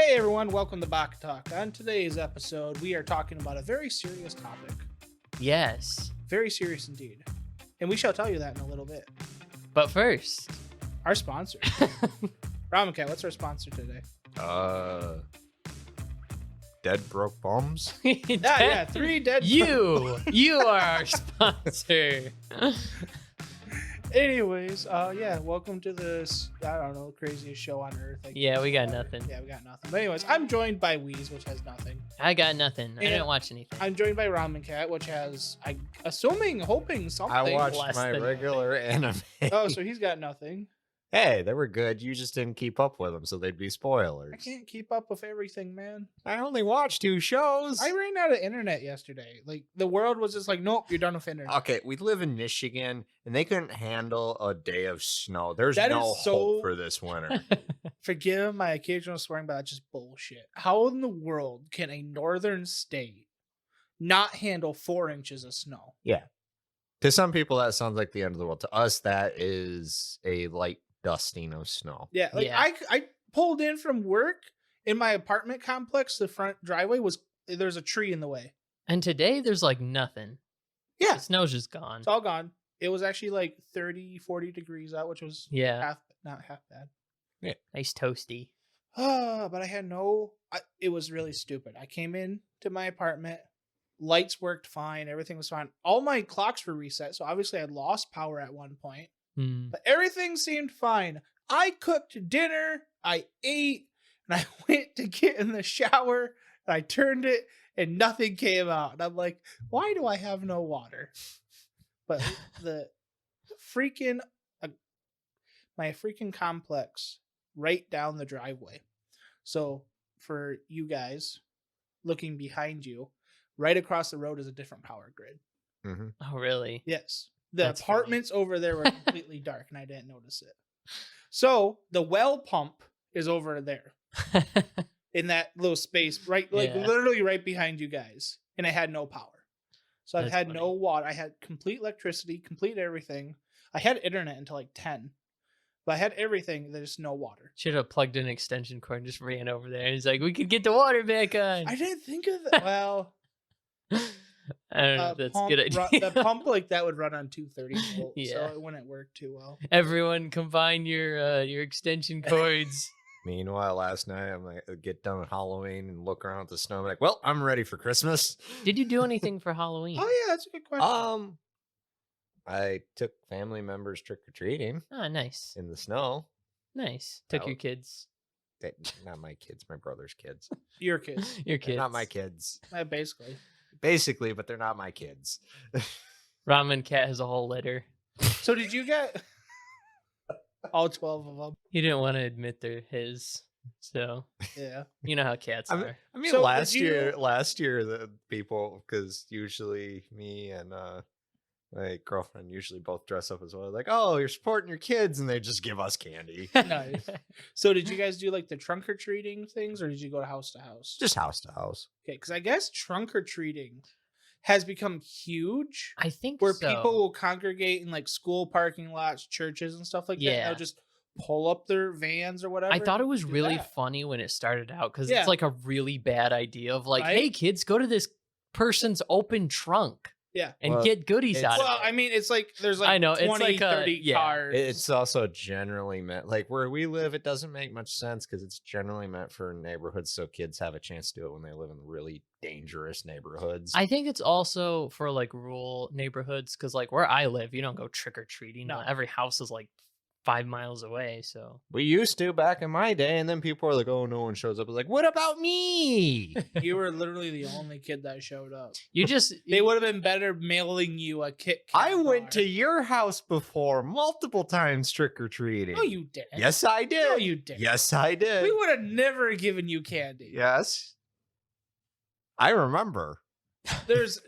Hey everyone, welcome to Baka-Talk. On today's episode, we are talking about a very serious topic. Yes. Very serious indeed. And we shall tell you that in a little bit. But first, our sponsor. Ramen Cat, what's our sponsor today? Dead broke bums. Yeah, 3 dead. You are our sponsor. Anyways, welcome to this, I don't know, craziest show on earth. Yeah, we got nothing. Yeah, we got nothing. But anyways, I'm joined by Wheeze, which has nothing. I got nothing. I didn't watch anything. I'm joined by Ramen Cat, which has, hoping something. I watched less my than regular anime. Oh, so he's got nothing. Hey, they were good. You just didn't keep up with them, so they'd be spoilers. I can't keep up with everything, man. I only watched 2 shows. I ran out of internet yesterday. Like, the world was just like, nope, you're done with internet. Okay, we live in Michigan, and they couldn't handle a day of snow. There's That no is so- hope for this winter. Forgive my occasional swearing, but that's just bullshit. How in the world can a northern state not handle 4 inches of snow? Yeah. To some people, that sounds like the end of the world. To us, that is a light dusting of snow. Yeah, like Yeah. I pulled in from work in my apartment complex. The front driveway there's a tree in the way. And today, there's like nothing. Yeah, The snow's just gone. it's all gone. It was actually like 30, 40 degrees out, which was Yeah. not half bad. Nice toasty. But I had it was really stupid. I came in to my apartment, lights worked fine, everything was fine. All my clocks were reset, so obviously I lost power at one point, but everything seemed fine. I cooked dinner, I ate, and I went to get in the shower, and I turned it, and nothing came out. And I'm like, why do I have no water? But the freaking, my freaking complex right down the driveway. So for you guys looking behind you, right across the road is a different power grid. Mm-hmm. Oh, really? Yes. The That's apartments over there were completely dark and I didn't notice it. So the well pump is over there in that little space, right? Like Yeah. literally right behind you guys. And it had no power. So I've That's had funny. no water. I had complete electricity, complete everything. I had internet until like 10. But I had everything. There's no water. Should have plugged in an extension cord and just ran over there. And he's like, we could get the water back on. I didn't think of that. Well, I don't know if that's a good idea. The pump like that would run on 230 volts, so Yeah. it wouldn't work too well. Everyone combine your extension cords. Meanwhile, last night, I'm like, get done with Halloween and look around at the snow. I'm like, well, I'm ready for Christmas. Did you do anything for Halloween? Oh yeah, that's a good question. I took family members trick-or-treating Oh, nice. in the snow. Nice. Took your Out. kids. Not my kids, my brother's kids. Your kids, Your They're kids. not my kids. basically. Basically, but they're not my kids. Ramen Cat has a whole litter. So did you get all 12 of them? He didn't want to admit they're his. So, Yeah. you know how cats are. I mean, So last did you- year, the people, because usually me and my girlfriend usually both dress up as well. Like, oh, you're supporting your kids, and they just give us candy. Nice. So did you guys do like the trunk or treating things, or did you go to house? Just house to house. Okay, because I guess trunk or treating has become huge, I think where so. people will congregate in like school parking lots, churches, and stuff like that. Yeah. They'll just pull up their vans or whatever. I thought it was do really that. funny when it started out because Yeah. it's like a really bad idea of like, Right? hey, kids, go to this person's open trunk Yeah. and Well, get goodies it's- out Well, of it. I mean, it's like there's like I know, it's 20, like a- 30 yeah. cars. It's also generally meant, like where we live, it doesn't make much sense because it's generally meant for neighborhoods so kids have a chance to do it when they live in really dangerous neighborhoods. I think it's also for like rural neighborhoods because like where I live, you don't go trick or treating. No. Every house is like 5 miles away. So We used to back in my day, and then people are like, oh, no one shows up. It's like, what about me? You were literally the only kid that showed up. you just They would have been better mailing you a Kit Kat I went bar. to your house before multiple times trick-or-treating. No, you didn't. Yes, I did. No, you didn't. Yes, I did. We would have never given you candy. Yes. I remember. There's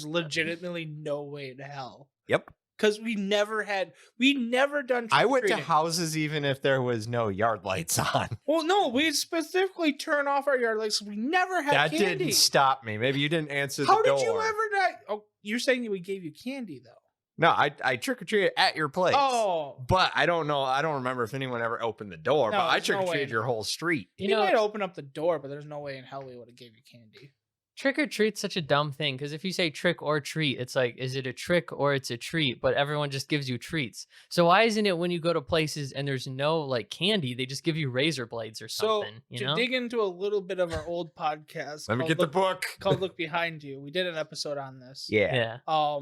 legitimately no way in hell. Yep. Because we never done I went to trick-or-treating. houses even if there was no yard lights on. Well, no, we specifically turn off our yard lights. We never had That candy. didn't stop me. Maybe you didn't answer How the door. did you ever not? Oh, you're saying that we gave you candy though. No, I trick or treated at your place. Oh, But I don't know. I don't remember if anyone ever opened the door. No, but I there's no trick or way treated in your hell. whole street. You he know, might open up the door, but there's no way in hell we would have gave you candy. trick or treat's such a dumb thing because if you say trick or treat, it's like, is it a trick or it's a treat? But everyone just gives you treats. So why isn't it when you go to places and there's no like candy, they just give you razor blades or So something? You to know? dig into a little bit of our old podcast, Let me called get the Look- book. called "Look Behind You." We did an episode on this. Yeah. Yeah.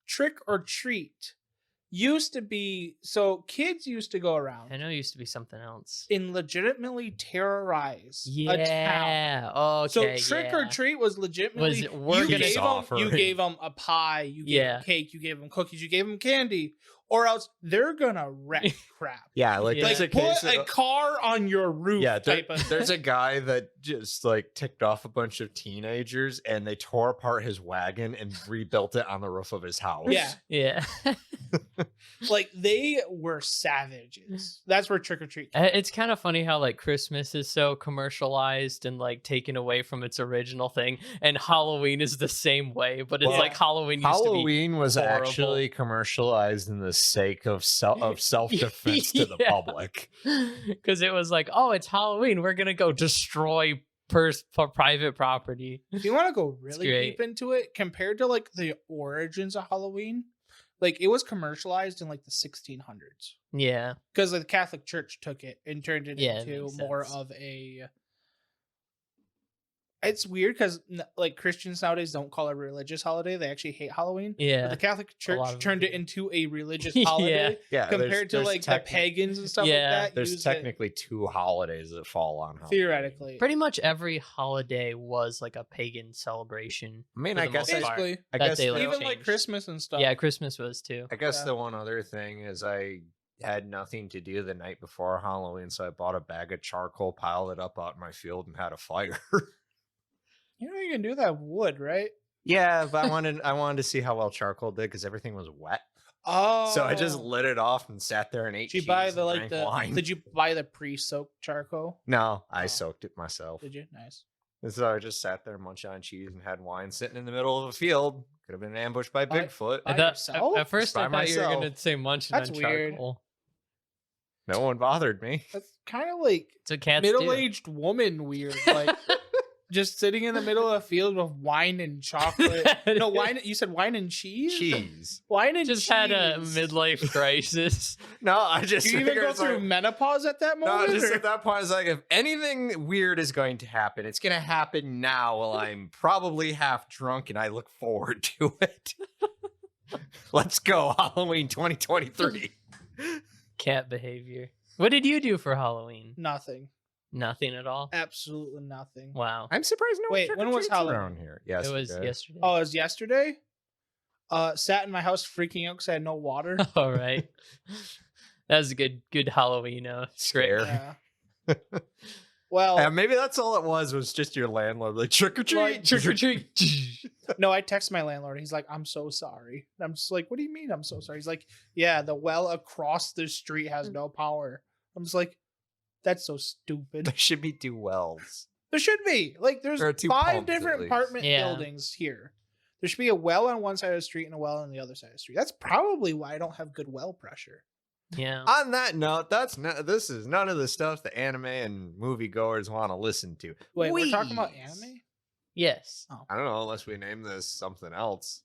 Trick or treat used to be so kids used to go around I know it used to be something else. and legitimately terrorize a town. Yeah. Okay. So trick or treat was legitimately we're you gonna gave them, offer. you gave them a pie, you gave Yeah. them cake, you gave them cookies, you gave them candy, or else they're gonna wreck crap. Yeah, like Yeah. there's a Like case put a of, car on your roof. yeah, type of there's a guy that just like ticked off a bunch of teenagers and they tore apart his wagon and rebuilt it on the roof of his house. Yeah. Yeah. like they were savages. That's where trick or treat. It's kind of funny how like Christmas is so commercialized and like taken away from its original thing, and Halloween is the same way, but it's Well, like Halloween used to be Halloween was horrible. actually commercialized in the sake of self-defense to the Yeah. public. because it was like, oh, it's Halloween, we're gonna go destroy private property. If you want to go really great. deep into it, compared to like the origins of Halloween, like it was commercialized in like the 1600s Yeah. because the Catholic Church took it and turned it Yeah, it into makes more sense. of a. It's weird because like Christians nowadays don't call it a religious holiday; they actually hate Halloween. But Yeah. the Catholic Church lot of them turned it do. into a religious Yeah. holiday Yeah, compared to there's like the pagans and stuff Yeah. like that. There's use it technically two holidays that fall on Halloween. theoretically. Pretty much every holiday was like a pagan celebration. I mean, for I the guess most part. Basically, I that guess they, the- like, even like changed. Christmas and stuff. Yeah, Christmas was too. I guess Yeah. the one other thing is I had nothing to do the night before Halloween, so I bought a bag of charcoal, piled it up out in my field, and had a fire. You know you can do that with wood, right? Yeah, but I wanted to see how well charcoal did because everything was wet. Oh, So I just lit it off and sat there and ate Did you cheese buy and the like drank the? wine. Did you buy the pre-soaked charcoal? No, I Oh. soaked it myself. Did you? Nice. And so I just sat there munching on cheese and had wine sitting in the middle of a field. Could have been ambushed by By- Bigfoot. by I thought, yourself? at first, By I thought you were myself. gonna say munching That's on weird. charcoal. No one bothered me. That's kind of like It's what cats do. middle-aged woman weird, like just sitting in the middle of a field with wine and chocolate. No wine. You said wine and cheese. Cheese. Wine and Just cheese. had a midlife crisis. No, I just Do you even figured go it's through like- menopause at that No, moment? just or- at that point, I was like, if anything weird is going to happen, it's going to happen now while I'm probably half drunk and I look forward to it. Let's go, Halloween 2023. Cat behavior. What did you do for Halloween? Nothing. Nothing at all. Absolutely nothing. Wow. I'm surprised no Wait, when was Halloween? around here? It was yesterday. Oh, it was yesterday. Sat in my house freaking out because I had no water. All right. That was a good Halloween script. Scare. Yeah. Well, Maybe that's all it was just your landlord, like trick or treat. Like, trick or treat. No, I text my landlord. He's like, "I'm so sorry." And I'm just like, "What do you mean I'm so sorry?" He's like, "Yeah, the well across the street has no power." I'm just like, "That's so stupid." There should be two wells. There should be like there's There are two 5 pumps, at different least. apartment Yeah. buildings here. There should be a well on one side of the street and a well on the other side of the street. That's probably why I don't have good well pressure. Yeah. On that note, this is none of the stuff the anime and moviegoers want to listen to. Wait, we're talking about Wheeze. anime? Yes. I don't know, unless we name this something else.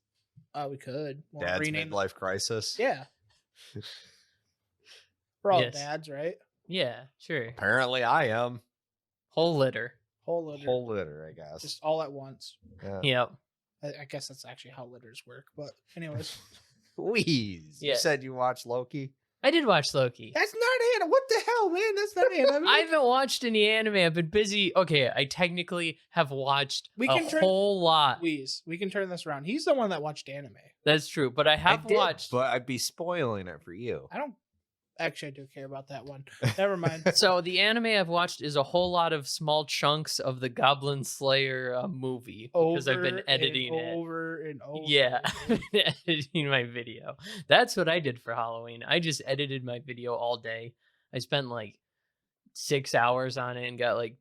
Oh, we could. We'll Dad's rename. midlife crisis. Yeah. We're all Yes. dads, right? Yeah. Sure. Apparently, I am. Whole litter. Whole litter. Whole litter, I guess. Just all at once. Yeah. Yep. I guess that's actually how litters work. But anyways, Wheeze. Yeah. You said you watched Loki. I did watch Loki. that's not anime. What the hell, man? That's not anime. I haven't watched any anime. I've been busy. Okay, I technically have watched We a can turn- whole lot. Please, we can turn this around. He's the one that watched anime. That's true, but I have I did, watched. but I'd be spoiling it for you. I don't actually. I do care about that one. Never mind. So the anime I've watched is a whole lot of small chunks of the Goblin Slayer movie because I've been Over editing and it. over and over. Yeah, again. I've been editing my video. That's what I did for Halloween. I just edited my video all day. I spent like 6 hours on it and got like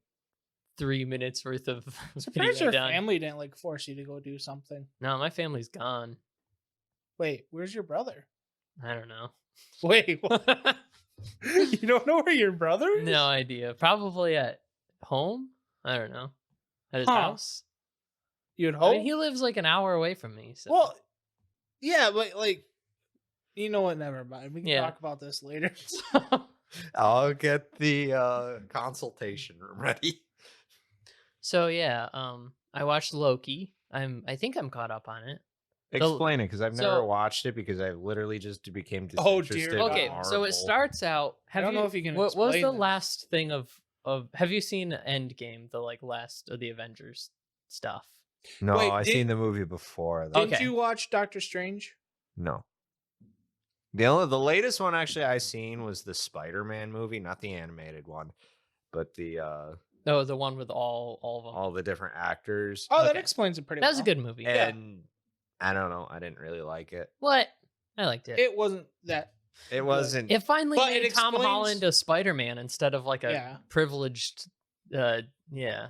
3 minutes worth of Surprised video your done. family didn't like force you to go do something. No, my family's gone. Wait, where's your brother? I don't know. Wait, what? You don't know where your brother is? No idea. Probably at home. I don't know. At his house. You'd I hope. mean, he lives like an hour away from me. So. Well, yeah, but like, you know what? Never mind. We can Yeah. talk about this later. I'll get the consultation room ready. So yeah, I watched Loki. I think I'm caught up on it. Explain it, because I've never so- watched it, because I literally just became Oh, disinterested. dear in Okay, God. so Marvel. it starts out. I don't know if you can What was explain the this. last thing of? Have you seen Endgame? The like last of the Avengers stuff. No, Wait, I seen the movie before. Did Okay. you watch Doctor Strange? No. The latest one actually I seen was the Spider-Man movie, not the animated one, but the No, the one with all of them. all the different actors. Oh, that Okay. explains it pretty That well. was a good movie. And I don't know, I didn't really like it. What? I liked it. It wasn't that. It wasn't. It finally But made it Tom explains- Holland a Spider-Man instead of like a Yeah. privileged. Yeah.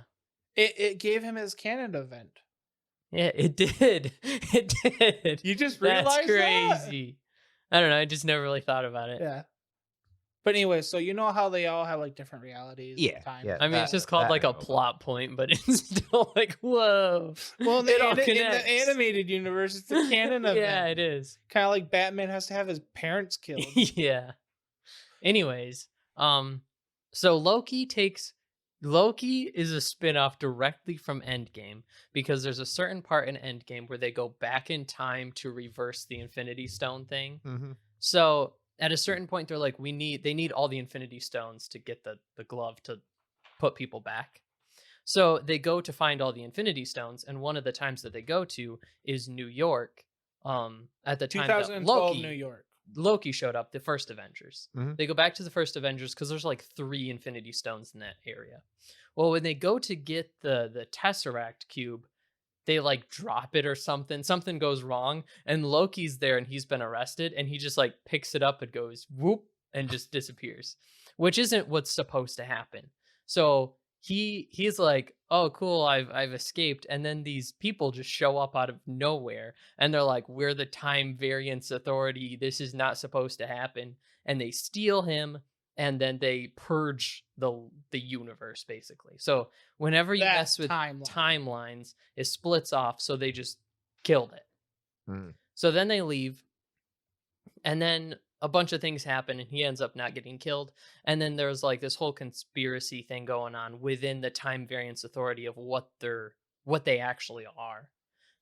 It gave him his Canada event. Yeah, it did. It did. You just That's realized that? crazy. I don't know. I just never really thought about it. Yeah. But anyway, so you know how they all have like different realities. and Yeah, time. yeah. I mean, it's That- just called that like I a know about. plot point, but it's still like, whoa. Well, in It the, all in the connects. animated universe, it's the canon event. Yeah, it is. Kind of like Batman has to have his parents killed. Yeah. Anyways, so Loki is a spin-off directly from Endgame because there's a certain part in Endgame where they go back in time to reverse the Infinity Stone thing. Mhm. So at a certain point, they're like, they need all the Infinity Stones to get the glove to put people back. So they go to find all the Infinity Stones, and one of the times that they go to is New York. At the time that 2012 New York. Loki showed up, the first Avengers. Mhm. They go back to the first Avengers because there's like 3 Infinity Stones in that area. Well, when they go to get the Tesseract cube, they like drop it or something. Something goes wrong, and Loki's there, and he's been arrested, and he just like picks it up and goes whoop and just disappears, which isn't what's supposed to happen. So he's like, oh cool, I've escaped, and then these people just show up out of nowhere, and they're like, we're the Time Variance Authority, this is not supposed to happen, and they steal him, and then they purge the universe basically. So whenever you That mess with timeline. timelines, it splits off, so they just killed it. Mm. So then they leave, and then a bunch of things happen, and he ends up not getting killed. And then there's like this whole conspiracy thing going on within the Time Variance Authority of what they actually are,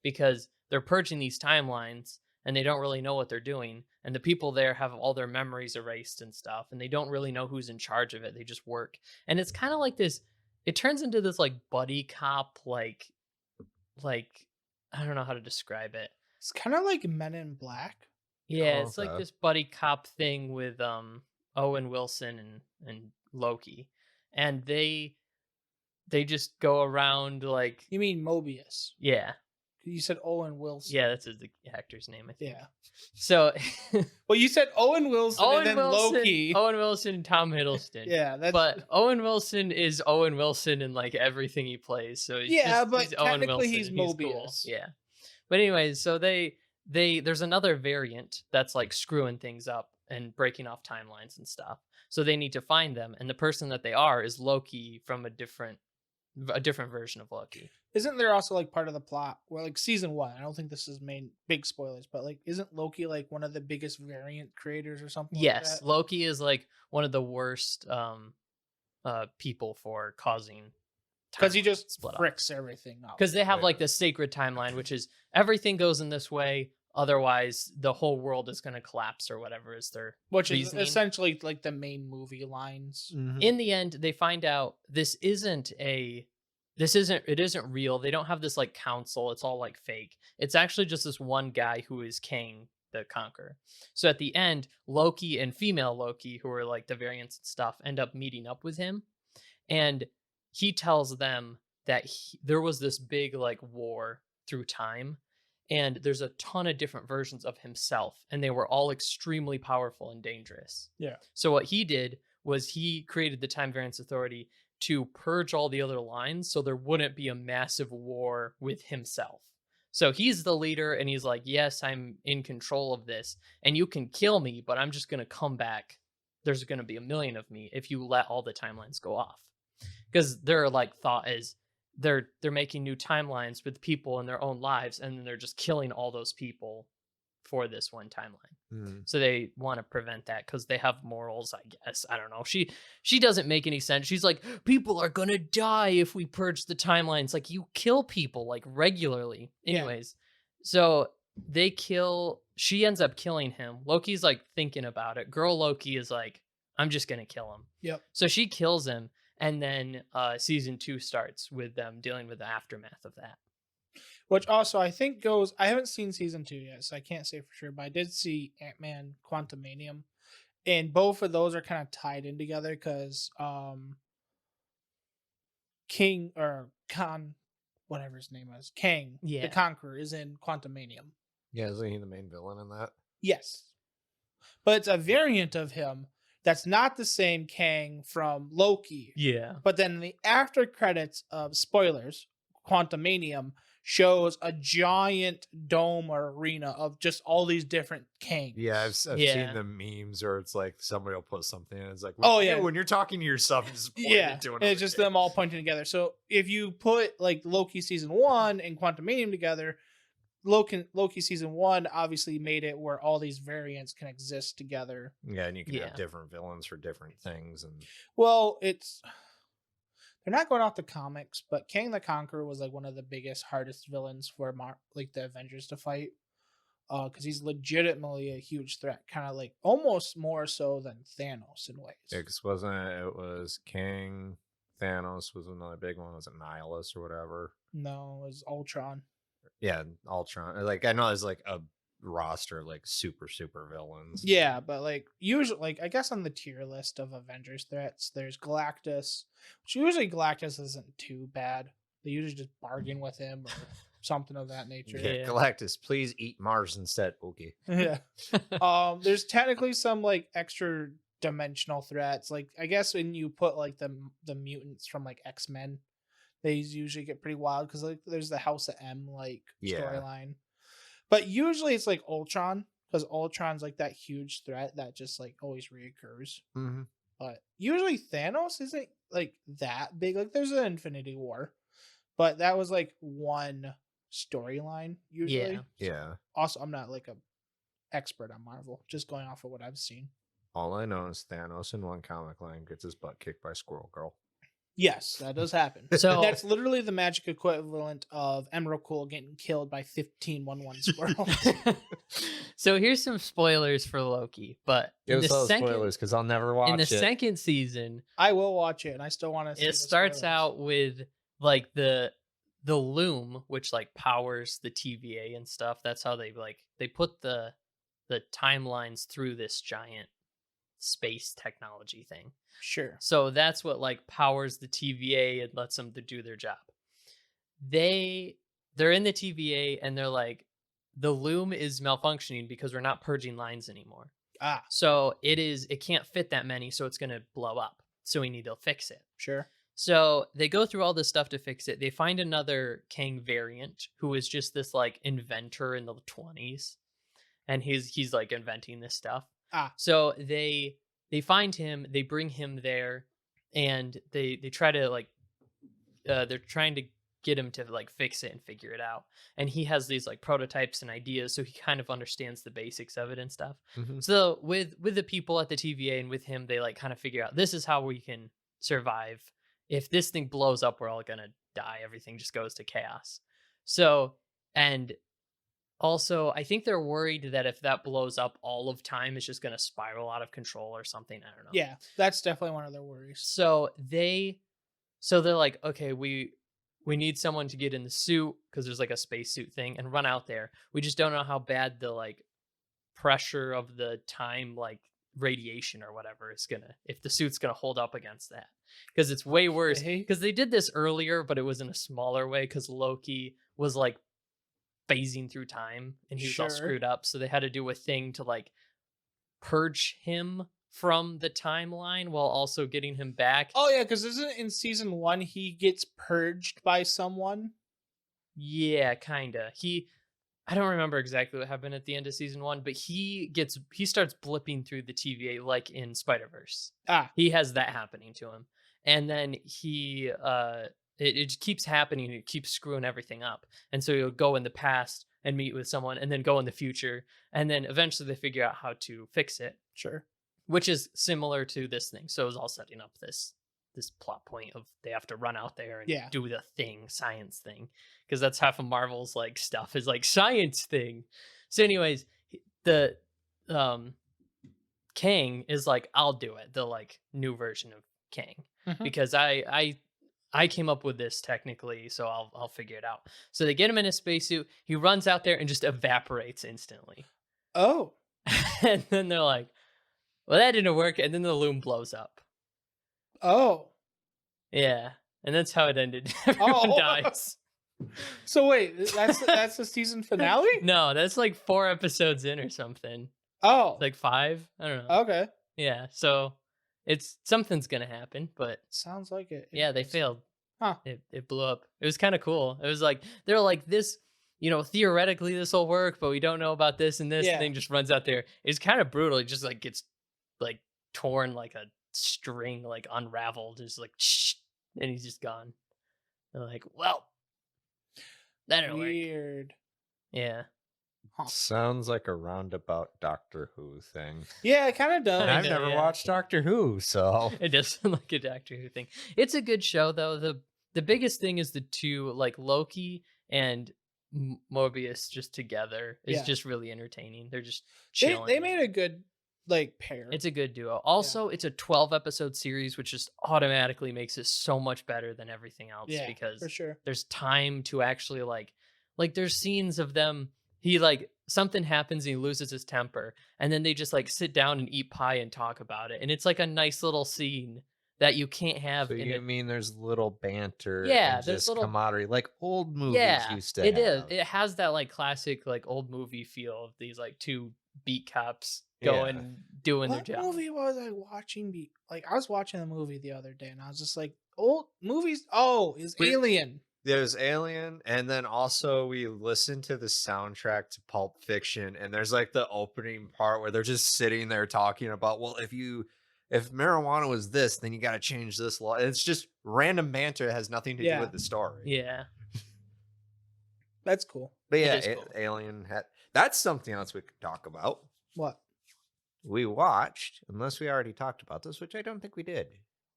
because they're purging these timelines, and they don't really know what they're doing. And the people there have all their memories erased and stuff, and they don't really know who's in charge of it. They just work, and it's kind of like this. It turns into this like buddy cop, like I don't know how to describe it. It's kind of like Men in Black. Yeah, Oh, it's like okay. this buddy cop thing with Owen Wilson and Loki, and they just go around like, You mean Mobius? yeah, You said Owen Wilson. yeah, that's the actor's name, I think. Yeah. So Well, you said Owen Wilson and then Loki. Owen Wilson, and Tom Hiddleston. Yeah, that's But Owen Wilson is Owen Wilson in like everything he plays. So it's Yeah, just, but he's Owen technically Wilson, he's and cool. Mobius. Yeah. But anyways, so there's another variant that's like screwing things up and breaking off timelines and stuff. So they need to find them, and the person that they are is Loki from a different version of Loki. Isn't there also like part of the plot where like season 1? I don't think this is main big spoilers, but like isn't Loki like one of the biggest variant creators or something? Yes, like that? Loki is like one of the worst people for causing, Because he just split up. fricks everything up. Because they have Right. like the sacred timeline, which is everything goes in this way, otherwise the whole world is going to collapse or whatever is their Which is reasoning. essentially like the main movie lines. Mhm. In the end, they find out it isn't real. They don't have this like council. It's all like fake. It's actually just this one guy who is Kang the Conqueror. So at the end, Loki and female Loki, who are like the variants and stuff, end up meeting up with him, and he tells them that there was this big like war through time, and there's a ton of different versions of himself, and they were all extremely powerful and dangerous. Yeah. So what he did was he created the Time Variance Authority to purge all the other lines so there wouldn't be a massive war with himself. So he's the leader, and he's like, yes, I'm in control of this, and you can kill me, but I'm just going to come back. There's going to be 1,000,000 of me if you let all the timelines go off. Because their like thought is they're making new timelines with people in their own lives, and then they're just killing all those people for this one timeline. So they want to prevent that because they have morals, I guess. I don't know. She doesn't make any sense. She's like, people are gonna die if we purge the timelines. Like, you kill people like regularly. Anyways, so she ends up killing him. Loki's like thinking about it. Girl Loki is like, I'm just gonna kill him. Yep. So she kills him, and then season 2 starts with them dealing with the aftermath of that. Which also I think I haven't seen season 2 yet, so I can't say for sure, but I did see Ant-Man Quantumanium. And both of those are kind of tied in together because King or Khan, whatever his name is, Kang, the Conqueror, is in Quantumanium. Yeah, isn't he the main villain in that? Yes. But it's a variant of him that's not the same Kang from Loki. Yeah. But then the after credits of spoilers, Quantumanium shows a giant dome or arena of just all these different Kangs. Yeah, I've seen the memes where it's like somebody will put something and it's like, when you're talking to yourself, just it's just them all pointing together. So if you put like Loki season 1 and Quantumanium together, Loki season 1 obviously made it where all these variants can exist together. Yeah, and you can have different villains for different things. And they're not going off the comics, but Kang the Conqueror was like one of the biggest, hardest villains for like the Avengers to fight, because he's legitimately a huge threat, kind of like almost more so than Thanos in ways. Yeah, because it was Kang, Thanos was another big one. Was it Nihilus or whatever? No, it was Ultron. Yeah, Ultron. Like I know there's like a roster of like super villains. Yeah, but like usually, like I guess on the tier list of Avengers threats, there's Galactus, which usually Galactus isn't too bad. They usually just bargain with him or something of that nature. Yeah, Galactus, please eat Mars instead. Okay. Yeah. There's technically some like extra dimensional threats. Like I guess when you put like the mutants from like X-Men, they usually get pretty wild because like there's the House of M like storyline. But usually it's like Ultron, because Ultron's like that huge threat that just like always reoccurs. Mm-hmm. But usually Thanos isn't like that big. Like there's an Infinity War, but that was like one storyline usually. Yeah. So, also, I'm not like a expert on Marvel, just going off of what I've seen. All I know is Thanos in one comic line gets his butt kicked by Squirrel Girl. Yes, that does happen. So that's literally the magic equivalent of Emerald Cool getting killed by 15-1-1 squirrels. So here's some spoilers for Loki, but give us all spoilers because I'll never watch it. In the second season, I will watch it, and I still want to see it starts out with like the loom, which like powers the TVA and stuff. That's how they put the timelines through this giant space technology thing. Sure. So that's what like powers the TVA and lets them to do their job. They're in the TVA and they're like, the loom is malfunctioning because we're not purging lines anymore. So it can't fit that many, so it's gonna blow up. So we need to fix it. Sure. So they go through all this stuff to fix it. They find another Kang variant who is just this like inventor in the 20s. And he's like inventing this stuff. So they find him, they bring him there, and they try to like they're trying to get him to like fix it and figure it out. And he has these like prototypes and ideas, so he kind of understands the basics of it and stuff. Mm-hmm. So with the people at the TVA and with him, they like kind of figure out this is how we can survive. If this thing blows up, we're all gonna die. Everything just goes to chaos. So, and also, I think they're worried that if that blows up, all of time is just going to spiral out of control or something. I don't know. Yeah, that's definitely one of their worries. So they're like, okay, we need someone to get in the suit because there's like a spacesuit thing and run out there. We just don't know how bad the like pressure of the time like radiation or whatever is if the suit's gonna hold up against that, because it's way worse. Because they did this earlier, but it was in a smaller way because Loki was like phasing through time and he was all screwed up, so they had to do a thing to like purge him from the timeline while also getting him back. Oh yeah, because isn't in season 1 he gets purged by someone? Yeah, kinda. He I don't remember exactly what happened at the end of season 1, but he starts blipping through the TVA like in Spider-Verse. He has that happening to him. And then he it just keeps happening. It keeps screwing everything up. And so he'll go in the past and meet with someone and then go in the future. And then eventually they figure out how to fix it. Sure. Which is similar to this thing. So it was all setting up this plot point of they have to run out there and do the science thing. Because that's half of Marvel's like stuff is like science thing. So anyways, the Kang is like, I'll do it. The like new version of Kang. Because I came up with this technically, so I'll figure it out. So they get him in a spacesuit. He runs out there and just evaporates instantly. Oh. And then they're like, well, that didn't work. And then the loom blows up. Oh. Yeah. And that's how it ended. Everyone dies. So wait, that's the season finale? No, that's like 4 episodes in or something. Oh. It's like 5? I don't know. Okay. Yeah, so it's something's gonna happen, but sounds like it. Yeah, they failed. Huh. It blew up. It was kind of cool. It was like they're like this, theoretically this will work, but we don't know about this and this thing just runs out there. It's kind of brutal. It just like gets like torn like a string, like unraveled, just like and he's just gone. They're like, well, that didn't work. Weird. Yeah. Huh. Sounds like a roundabout Doctor Who thing. Yeah, it kind of does. I've never watched Doctor Who, so it does sound like a Doctor Who thing. It's a good show though. The biggest thing is the two, like Loki and Mobius just together is just really entertaining. They're just chilling. They made a good like pair. It's a good duo. Also, it's a 12 episode series, which just automatically makes it so much better than everything else. Yeah, because for sure. There's time to actually like there's scenes of them. He like something happens and he loses his temper, and then they just like sit down and eat pie and talk about it, and it's like a nice little scene that you can't have. So you mean there's little banter? Yeah, and there's just little camaraderie, like old movies used to. It have. is. It has that like classic like old movie feel of these like two beat cops going doing their job. What movie was I watching? I was watching the movie the other day, and I was just like, old movies. Oh, is Alien. There's Alien, and then also we listened to the soundtrack to Pulp Fiction, and there's like the opening part where they're just sitting there talking about, well, if marijuana was this, then you got to change this law. It's just random banter that has nothing to do with the story. Yeah, that's cool. But yeah, cool. Alien that's something else we could talk about. What? We watched, unless we already talked about this, which I don't think we did.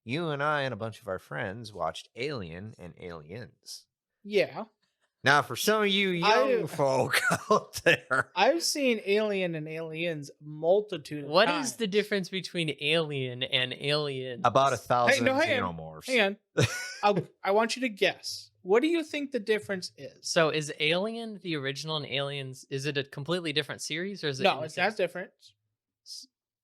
You and I and a bunch of our friends watched Alien and Aliens. Yeah. Now, for some of you young folk out there, I've seen Alien and Aliens multitude of times. What is the difference between Alien and Aliens? About 1,000 xenomorphs. Hang on. I want you to guess. What do you think the difference is? So is Alien the original and Aliens, is it a completely different series or is it? No, it's not different.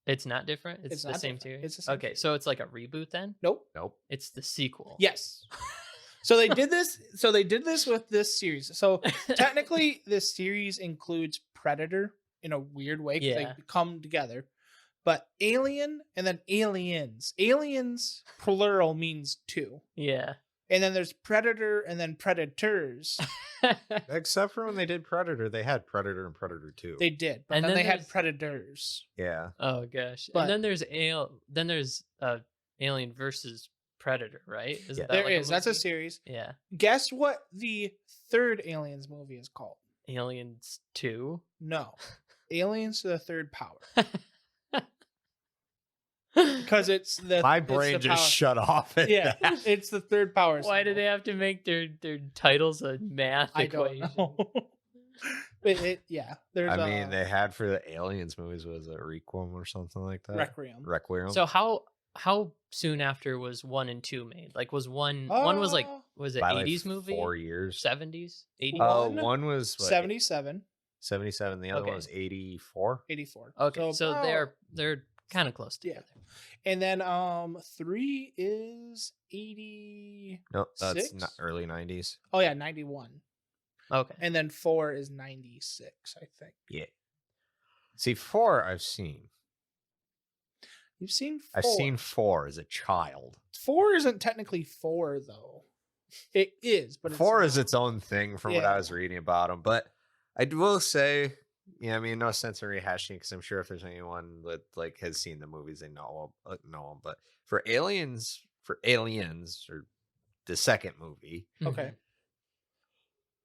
It's not different? It's the same series? It's the same series. So it's like a reboot then? Nope. It's the sequel. Yes. So they did this. So they did this with this series. So technically, this series includes Predator in a weird way because they come together. But Alien and then Aliens. Aliens plural means 2. Yeah. And then there's Predator and then Predators. Except for when they did Predator, they had Predator and Predator 2. They did, but then they had Predators. Yeah. Oh gosh. And then there's Alien versus Predator, right? That's a series. Yeah. Guess what the third Aliens movie is called? Aliens 2? No. Aliens to the Third Power. Because it's the my brain just shut off. It's the third power. Why do they have to make their titles a math equation? I don't know. I mean, they had for the Aliens movies, was it Requiem or something like that? Requiem. So how soon after was 1 and 2 made? Like was one was like, was it 80s movie? 4 years. 70s? 80s? Oh, one was 77. 77. The other one was 84. 84. Okay, so they're kind of close together. And then 3 is 80. No, that's not early 90s. Oh yeah, 91. Okay. And then 4 is 96, I think. Yeah. See, 4 I've seen. You've seen 4? I've seen 4 as a child. 4 isn't technically 4 though. It is, but 4 is its own thing from what I was reading about them. But I will say, yeah, I mean, no sense in rehashing because I'm sure if there's anyone that like has seen the movies, they know them. But for Aliens, or the second movie, Okay.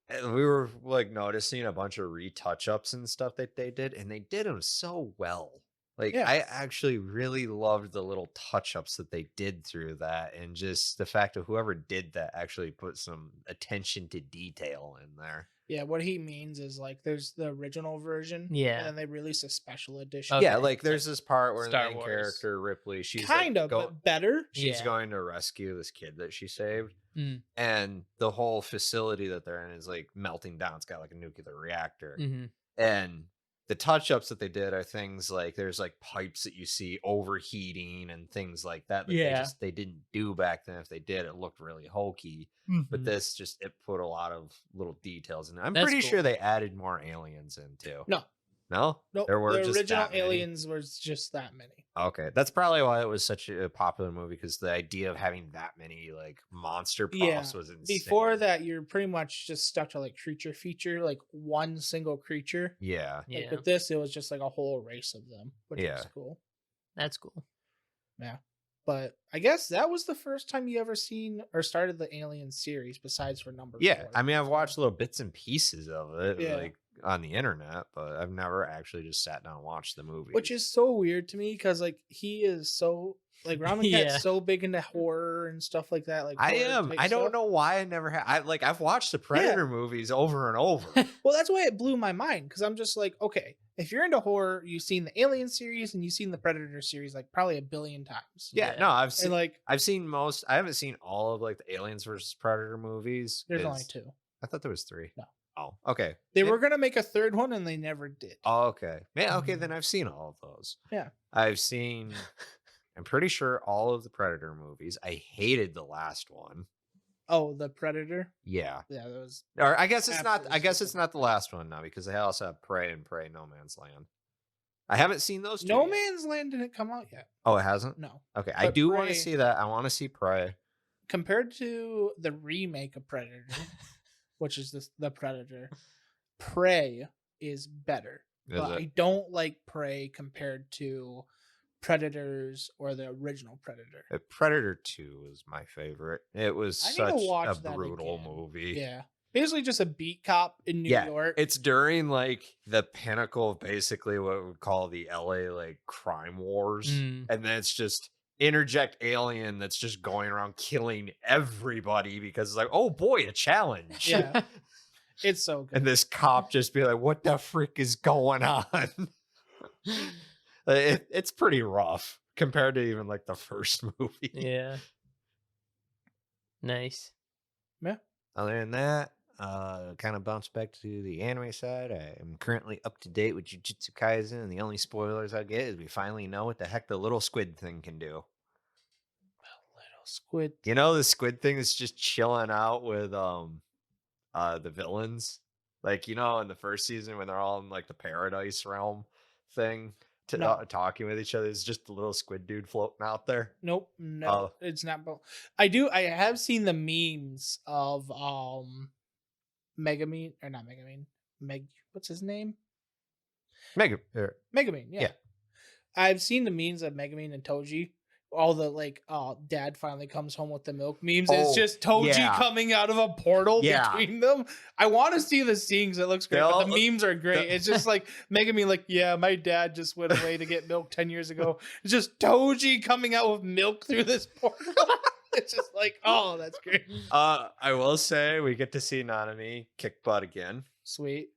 and we were like noticing a bunch of retouch-ups and stuff that they did, and they did them so well. Like, Yeah. I actually really loved the little touch-ups that they did through that, and just the fact of whoever did that actually put some attention to detail in there. Yeah, what he means is like there's the original version, Yeah. and then they release a special edition. Okay. Yeah, like there's this part where Star the main Wars. character Ripley, she's kind like, of, but better. she's Yeah. going to rescue this kid that she saved, Mm. and the whole facility that they're in is like melting down. It's got like a nuclear reactor, Mm-hmm. and the touch-ups that they did are things like there's like pipes that you see overheating and things like that Yeah. they didn't do back then. If they did, it looked really hokey. But this just, it put a lot of little details in it. I'm That's pretty cool. sure they added more aliens in too. No, No, there were the just original that many? Aliens was just that many. Okay, that's probably why it was such a popular movie, because the idea of having that many like monster props was insane. Before that, you're pretty much just stuck to like creature feature, like one single creature. Yeah. Yeah. Like with this, it was just like a whole race of them, which Yeah. was cool. That's cool. Yeah. But I guess that was the first time you ever seen or started the Alien series, besides for number Yeah, 4. I mean, I've watched little bits and pieces of it, Yeah. like on the internet, but I've never actually just sat down and watched the movie. Which is so weird to me because like he is so like Ramen Yeah. Cat's so big into horror and stuff like that. Like I horror am. type I don't stuff. know why I never had. I've watched the Predator movies over and over. Well, that's why it blew my mind because I'm just like, okay, if you're into horror, you've seen the Alien series and you've seen the Predator series like probably a billion times. Yeah, Yeah. no, And like, I've seen most. I haven't seen all of like the Aliens versus Predator movies. there's only 'cause 2. I thought there was 3. No. Oh, okay. They Yeah. were gonna make a third one and they never did. Oh, okay. Yeah, okay, then I've seen all of those. Yeah. I've seen, I'm pretty sure all of the Predator movies. I hated the last one. Oh, the Predator. Yeah. Yeah, that was. Or I guess it's not, Absolutely I guess it's stupid. not the last one now, because they also have Prey and Prey No Man's Land. I haven't seen those two No yet. Man's Land didn't come out yet. Oh, it hasn't? No. Okay, I But do want to Prey- see that. I want to see Prey. Compared to the remake of Predator, which is the Predator, Prey is better. Is But it? I don't like Prey compared to Predators or the original Predator. Predator 2 was my favorite. It was I need such to watch a that brutal again. movie. Yeah. Basically just a beat cop in New Yeah, York. It's during like the pinnacle of basically what we would call the LA like crime wars. Mm. And then it's just interject alien that's just going around killing everybody because it's like, oh boy, a challenge. Yeah. It's so good. And this cop just be like, what the frick is going on? It's pretty rough compared to even like the first movie. Yeah. Nice. Other than that, kind of bounce back to the anime side. I am currently up to date with Jujutsu Kaisen, and the only spoilers I get is we finally know what the heck the little squid thing can do. Little squid. You know, the squid thing is just chilling out with the villains. Like, you know, in the first season when they're all in like the paradise realm thing, No. talking with each other, it's just the little squid dude floating out there. Nope, no, Oh. it's not. I have seen the memes of Megamine or not Megamine. What's his name? Megamine. Yeah. Yeah. I've seen the memes of Megamine and Toji. All the like, dad finally comes home with the milk memes. Oh, It's just Toji yeah. coming out of a portal Yeah. between them. I want to see the scenes. It looks great, They but all- the memes are great. It's just like Megamine, like, yeah, my dad just went away to get milk 10 years ago. It's just Toji coming out with milk through this portal. It's just like, oh, that's great. I will say we get to see Nanami kick butt again. Sweet.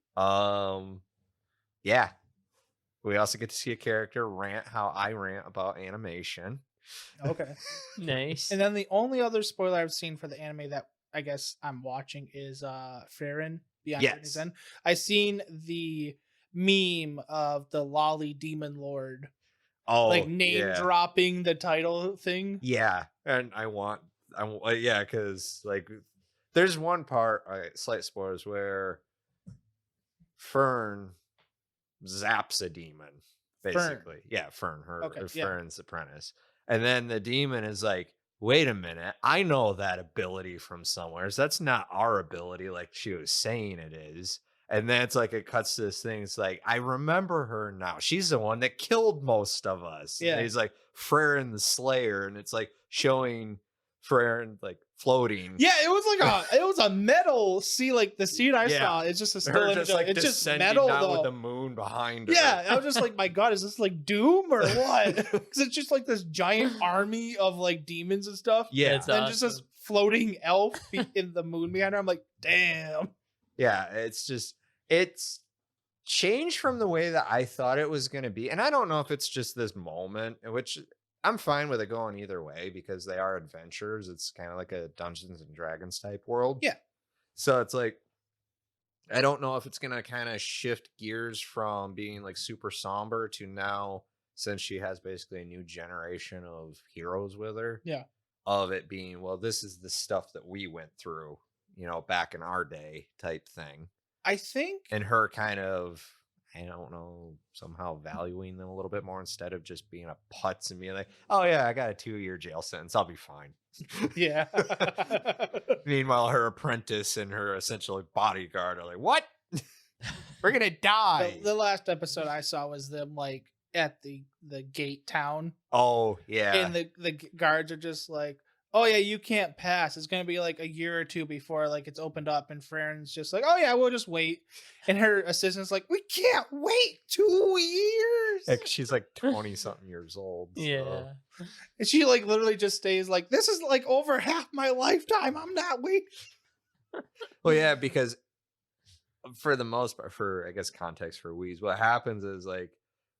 Yeah. We also get to see a character rant how I rant about animation. Okay. Nice. And then the only other spoiler I've seen for the anime that I guess I'm watching is Frieren Beyond Journey's Yes. End. I seen the meme of the Lolly Demon Lord Oh, like name yeah. dropping the title thing. Yeah, and yeah, because like there's one part, slight spoilers, where Fern zaps a demon, basically. Yeah, Fern, Okay, yeah. Fern's apprentice. And then the demon is like, wait a minute, I know that ability from somewhere. So that's not our ability, like she was saying it is. And then it's like it cuts to this thing. It's like, I remember her now. She's the one that killed most of us. Yeah. And he's like Freyr and the Slayer, and it's like showing Freyr like floating. Yeah, it was a metal like the scene I Yeah. saw. It's just a Her still image. just like It's just descending metal down though. with the moon behind her. Yeah, I was just like, my God, is this like Doom or what? Because it's just like this giant army of like demons and stuff. Yeah. It's And just this floating elf in the moon behind her. I'm like, damn. Yeah, it's changed from the way that I thought it was going to be. And I don't know if it's just this moment, which I'm fine with it going either way because they are adventures. It's kind of like a Dungeons and Dragons type world. Yeah. So it's like, I don't know if it's going to kind of shift gears from being like super somber to now, since she has basically a new generation of heroes with her. Yeah. Of it being, well, this is the stuff that we went through, back in our day type thing. I think. And her kind of, I don't know, somehow valuing them a little bit more instead of just being a putz and being like, oh yeah, I got a 2-year jail sentence, I'll be fine. Yeah. Meanwhile, her apprentice and her essentially bodyguard are like, what? We're gonna die. The last episode I saw was them like at the gate town. Oh yeah. And the guards are just like, oh yeah, you can't pass. It's gonna be like a year or two before like it's opened up. And Farron's just like, oh yeah, we'll just wait. And her assistant's like, we can't wait 2 years. Like, she's like 20 something years old. So. Yeah. And she like literally just stays like, this is like over half my lifetime. I'm not waiting. Well, yeah, because for the most part, for I guess context for Wheeze, what happens is like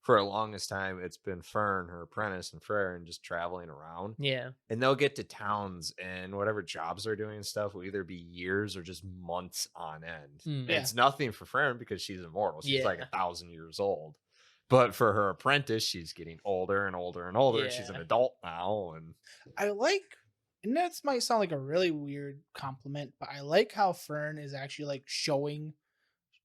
for the longest time, it's been Fern, her apprentice, and Freyr, and just traveling around. Yeah. And they'll get to towns, and whatever jobs they're doing and stuff will either be years or just months on end. And Yeah. it's nothing for Fern because she's immortal. She's like Yeah. 1,000 years old. But for her apprentice, she's getting older and older and older. She's an Yeah. adult now, and I like, and that might sound like a really weird compliment, but I like how Fern is actually like showing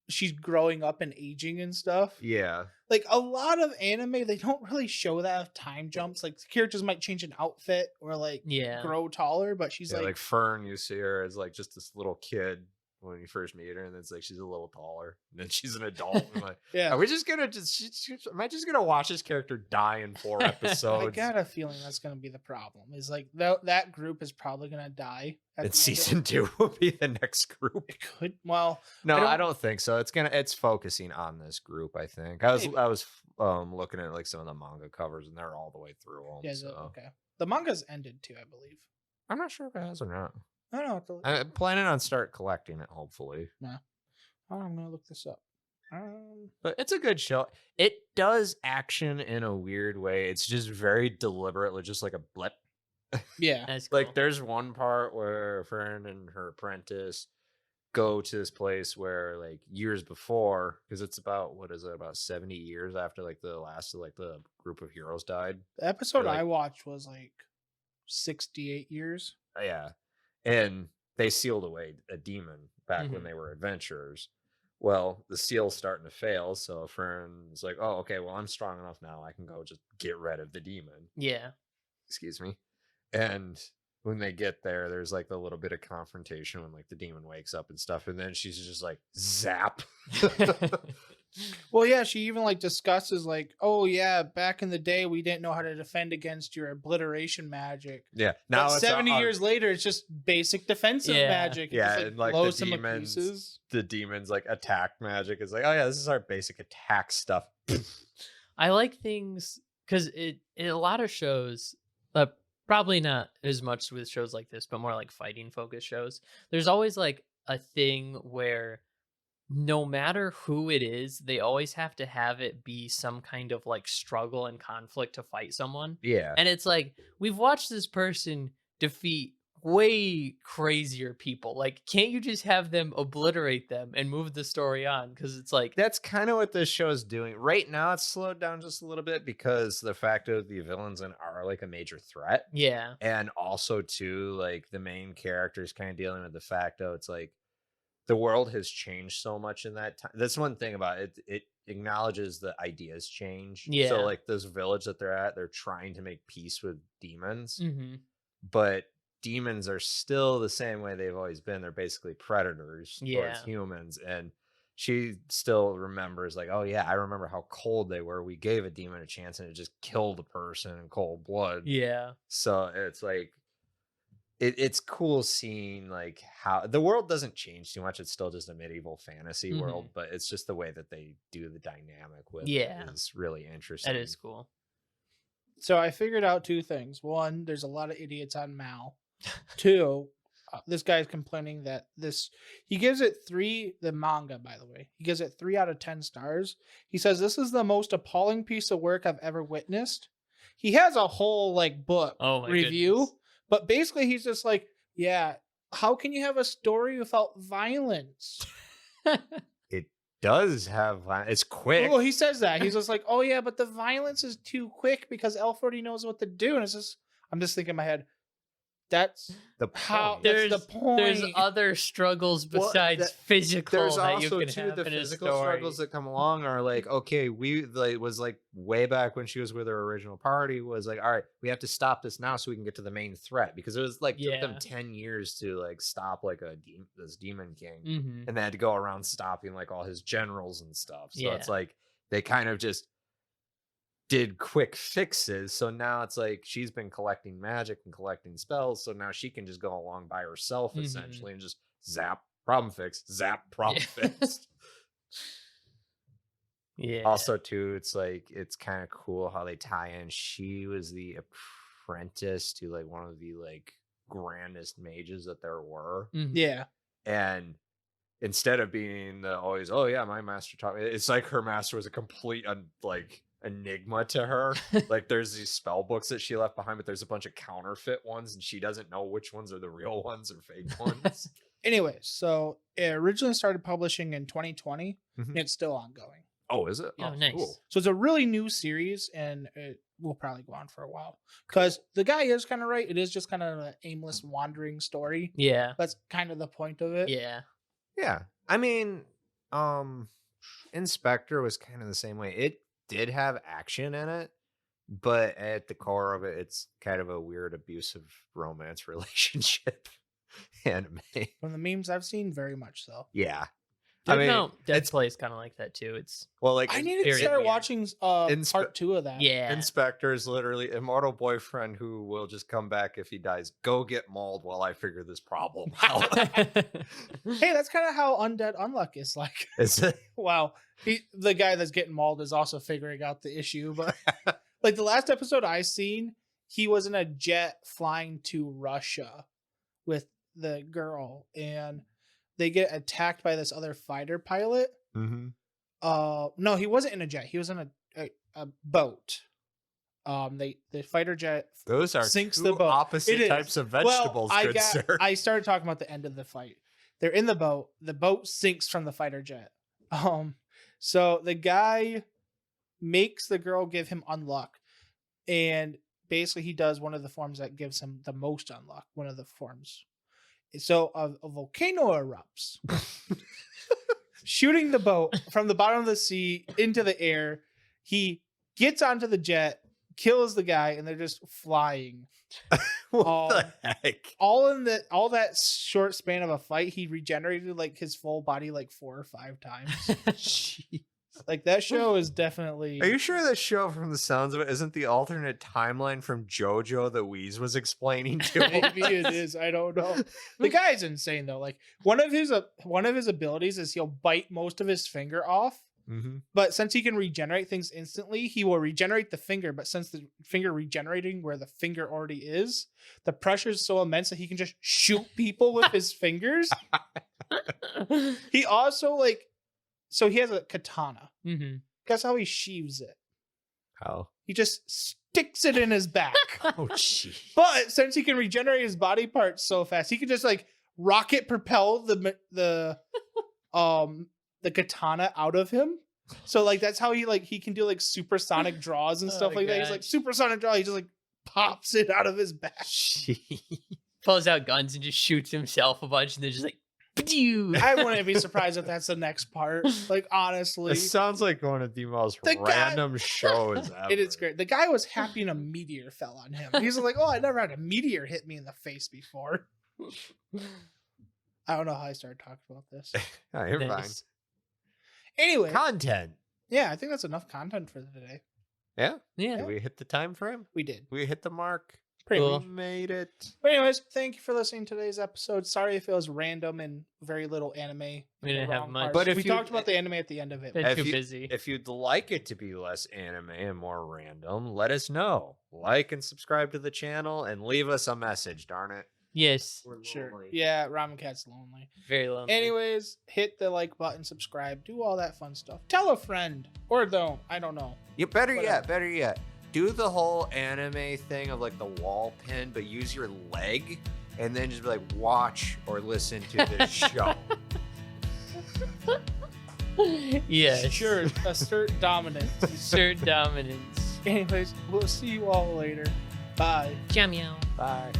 she's growing up and aging and stuff. yeah. Like a lot of anime, they don't really show that time jumps. Like characters might change an outfit or like Yeah. grow taller, but she's Yeah, like, like Fern, you see her as like just this little kid when you first meet her, and then it's like she's a little taller, and then she's an adult. And I'm like, yeah. are we just gonna am I just gonna watch this character die in 4 episodes? I got a feeling that's going to be the problem. Is like that group is probably going to die. At And the end of season 2 will be the next group. it. Could well, No, I I don't- don't think so. It's focusing on this group. I think I Maybe. was looking at like some of the manga covers, and they're all the way through them. yeah. so. Okay. The manga's ended too, I believe. I'm not sure if it has or not. I don't know. I'm planning on start collecting it, hopefully. I'm going to look this up. But it's a good show. It does action in a weird way. It's just very deliberately, just like a blip. Yeah. That's cool. Like there's one part where Fern and her apprentice go to this place where like years before, because it's about about 70 years after like the last of like the group of heroes died. The episode like- I watched was like 68 years. Yeah. And they sealed away a demon back when Mhm. they were adventurers. Well, the seal's starting to fail, so Fern's like, oh, okay, well, I'm strong enough now. I can go just get rid of the demon. Yeah. Excuse me. And when they get there, there's like a little bit of confrontation when like the demon wakes up and stuff, and then she's just like zap. Well, yeah, she even like discusses like, oh yeah, back in the day we didn't know how to defend against your obliteration magic. Yeah. Now, Now it's 70 years later, it's just basic defensive Yeah. magic. It Yeah, just, and, like, blows the them to demons- pieces. the demons like attack magic is like, oh yeah, this is our basic attack stuff. I like things because it in a lot of shows, probably not as much with shows like this, but more like fighting focused shows. There's always like a thing where no matter who it is, they always have to have it be some kind of like struggle and conflict to fight someone. Yeah. And it's like, we've watched this person defeat way crazier people. Like, can't you just have them obliterate them and move the story on? Because it's like, That's kind of what this show is doing. Right now, it's slowed down just a little bit because the fact of the villains are like a major threat. yeah, And also, too, like the main character is kind of dealing with the fact of it's like the world has changed so much in that time. That's one thing about it. It acknowledges that ideas change. Yeah. So, like this village that they're at, they're trying to make peace with demons, mm-hmm. but demons are still the same way they've always been. They're basically predators Yeah. towards humans. And she still remembers like, oh yeah, I remember how cold they were. We gave a demon a chance and it just killed a person in cold blood. Yeah. So it's like it's cool seeing like how the world doesn't change too much. It's still just a medieval fantasy world, but it's just the way that they do the dynamic with it is really interesting. That is cool. So I figured out 2 things. 1, there's a lot of idiots on Mal. 2, this guy's complaining that he gives it 3, the manga, by the way, he gives it 3 out of 10 stars. He says, this is the most appalling piece of work I've ever witnessed. He has a whole like book review, goodness. But basically he's just like, yeah, how can you have a story without violence? It does have violence. It's quick. Well, he says that. He's just like, oh yeah, but the violence is too quick because Elf already knows what to do. And it's just, I'm just thinking in my head, that's the point. That's the point. There's other struggles besides physical. There's that also you can too have the in physical a story. struggles that come along are like, okay, we like was like way back when she was with her original party was like, all right, we have to stop this now so we can get to the main threat, because it was like took them 10 years to like stop like this demon king, and they had to go around stopping like all his generals and stuff. So it's like they kind of just did quick fixes. So now it's like she's been collecting magic and collecting spells, so now she can just go along by herself essentially and just zap, problem fixed, zap, problem fixed. Also too, it's like it's kind of cool how they tie in she was the apprentice to like one of the like grandest mages that there were. And instead of being the always, oh yeah, my master taught me, it's like her master was a complete like enigma to her. Like there's these spell books that she left behind, but there's a bunch of counterfeit ones and she doesn't know which ones are the real ones or fake ones. Anyways, so it originally started publishing in 2020 and it's still ongoing. Oh, is it? Oh, nice. Cool. So it's a really new series and it will probably go on for a while because the guy is kind of right. It is just kind of an aimless wandering story. That's kind of the point of it. Yeah. I mean, Inspector was kind of the same way. It did have action in it, but at the core of it, it's kind of a weird abusive romance relationship anime. From the memes I've seen, very much so. Yeah. Dead Play kind of like that too. It's like I need to start watching part 2 of that. Inspector is literally immortal boyfriend who will just come back if he dies. Go get mauled while I figure this problem out. Hey, that's kind of how Undead Unluck is like. Is it? Wow. The guy that's getting mauled is also figuring out the issue, but like the last episode I seen, he was in a jet flying to Russia with the girl and they get attacked by this other fighter pilot. No, he wasn't in a jet. He was in a boat. The fighter jet those are sinks two the boat. Opposite types of vegetables. Sir. I started talking about the end of the fight. They're in the boat. The boat sinks from the fighter jet. So the guy makes the girl give him unluck, and basically he does one of the forms that gives him the most unluck. One of the forms. So a volcano erupts, shooting the boat from the bottom of the sea into the air. He gets onto the jet, kills the guy, and they're just flying. What the heck? All that short span of a fight, he regenerated like his full body like 4 or 5 times. Jeez. Like that show is definitely. Are you sure that show, from the sounds of it, isn't the alternate timeline from JoJo that Wheeze was explaining to him? Maybe it is. I don't know. The guy's insane though. Like one of his abilities is he'll bite most of his finger off. But since he can regenerate things instantly, he will regenerate the finger. But since the finger regenerating where the finger already is, the pressure is so immense that he can just shoot people with his fingers. He also so he has a katana. Guess how he sheaves it? How? He just sticks it in his back. Oh, jeez. But since he can regenerate his body parts so fast, he can just like rocket propel the katana out of him. So like that's how he can do like supersonic draws and stuff like that. He's like supersonic draw. He just like pops it out of his back. Pulls out guns and just shoots himself a bunch, and they're just like. I wouldn't be surprised if that's the next part. Like honestly, it sounds like one of the most random shows ever. It is great. The guy was happy and a meteor fell on him. He's like, "Oh, I never had a meteor hit me in the face before." I don't know how I started talking about this. You're fine. Anyway, Content. yeah, I think that's enough content for today. Yeah? Yeah. Did we hit the time frame? We did. We hit the mark. Pretty Cool. much. We made it. But anyways, thank you for listening to today's episode. Sorry if it was random and very little anime. We didn't have Wrong much. parts. But if we you- talked about the anime at the end of it. Been If too you- busy. If you'd like it to be less anime and more random, let us know. Like and subscribe to the channel and leave us a message, darn it. Yes. We're Sure. lonely. Yeah, Ramen Cat's lonely. Very lonely. Anyways, hit the like button, subscribe, do all that fun stuff. Tell a friend or don't. I don't know. Yeah, better Whatever. yet. Do the whole anime thing of like the wall pin, but use your leg and then just be like, watch or listen to this show. Yes. Sure, assert dominance. Assert dominance. Anyways, we'll see you all later. Bye. Jam meow. Bye.